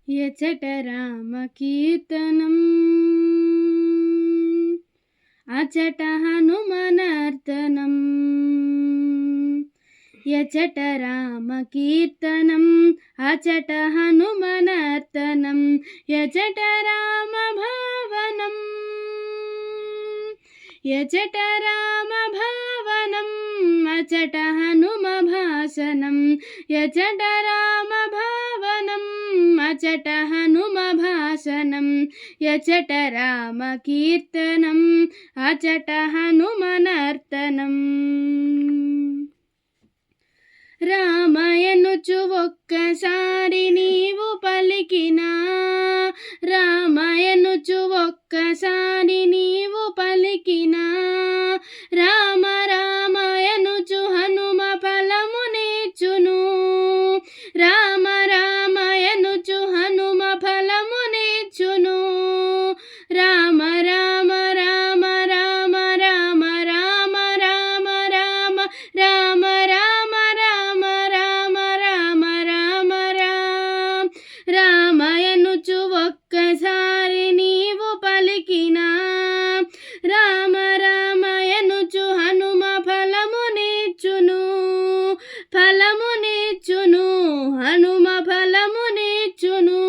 యచట రామ కీర్తనం అచట హనుమనర్తనం యచట రామ కీర్తనం అచట హనుమనర్తనం యచట రామ భావనం యచట రామ భావనం అచట హనుమ భాషణం యచట రామ భావనం అచట హనుమ భాషణం యచట రామ కీర్తనం అచట హనుమనర్తనం రామయనుచు ఒక్కసారి నీవు పలికినా రామయనుచు ఒక్కసారి నీవు పలికినా రామ రామయనుచు హనుమ ఫలమునిచ్చును రామ రామయనుచు హనుమ ఫలమునిచ్చును రామ రామ రామ రామ రామ రామ రామ రామ రామ రామయనుచు ఒక్కసారి నీవు పలికినా రామ రామయనుచు హనుమ ఫలమునిచ్చును హనుమ ఫలమునిచ్చును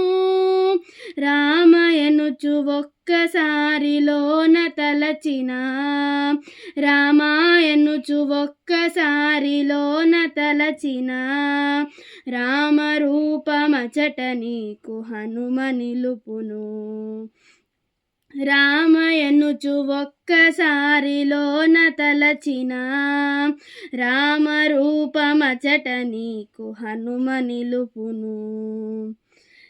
రామయనుచు ఒక్కసారిలోన తలచిన రామాయనుచు ఒక్కసారిలోన తలచిన రామరూపమచట నీకు హనుమ నిలుపును రామయనుచు ఒక్కసారిలోన తలచిన రామరూపమచట నీకు హనుమ నిలుపును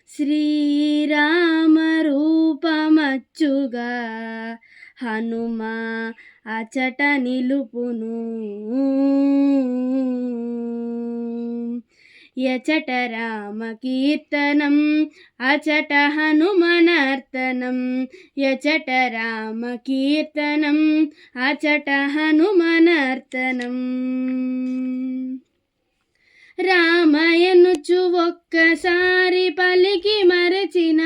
శ్రీరామ రూపమచ్చుగా హనుమ అచట నిలుపును యచట రామ కీర్తనం అచట హనుమనర్తనం యచట రామ కీర్తనం అచట హనుమనర్తనం రామయనుచు ఒక్కసారి పలికి మరచిన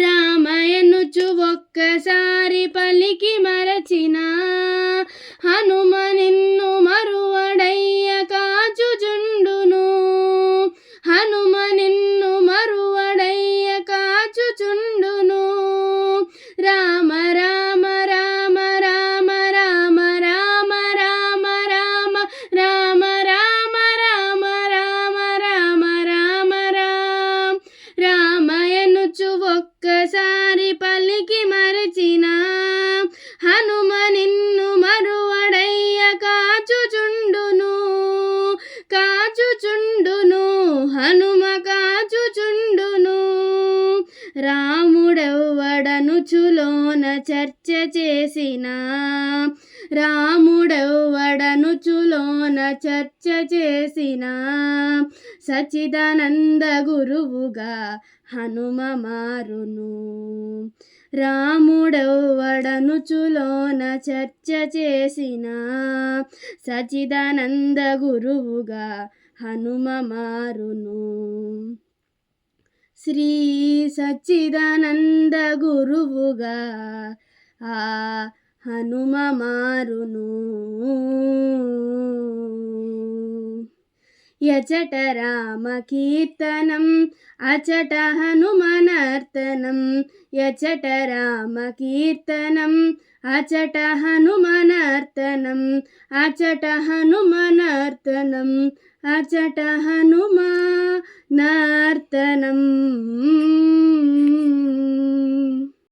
రామయనుచు ఒక్కసారి పలికి మరచిన హనుమ నిన్ను మరువడయ్య కాచుచుండును హనుమ నిన్ను మరువడయ్య కాచుచుండును రామ రామ రామ రామ రామ రామ రామ రామ రామ రామయనుచు ఒక్కసారి పలికి మరచిన హనుమ నిన్ను మరువడయ్య కాచుచుండును హనుమ కాచుచుండును రాముడెవ్వడనుచులోన చర్చ చేసిన రాముడెవ్వడనుచులోన చర్చ చేసిన సచిదానంద గురువుగా హనుమ మారును రాముడెవ్వడనుచులోన చర్చ చేసిన సచిదానంద గురువుగా హనుమ మారును శ్రీ సచ్చిదానంద గురువుగా ఆ హనుమ మారును యచట రామ కీర్తనం అచట హనుమనర్తనం యచట రామ కీర్తనం అచట హనుమనర్తనం అచట హనుమనర్తనం అచట హనుమనర్తనం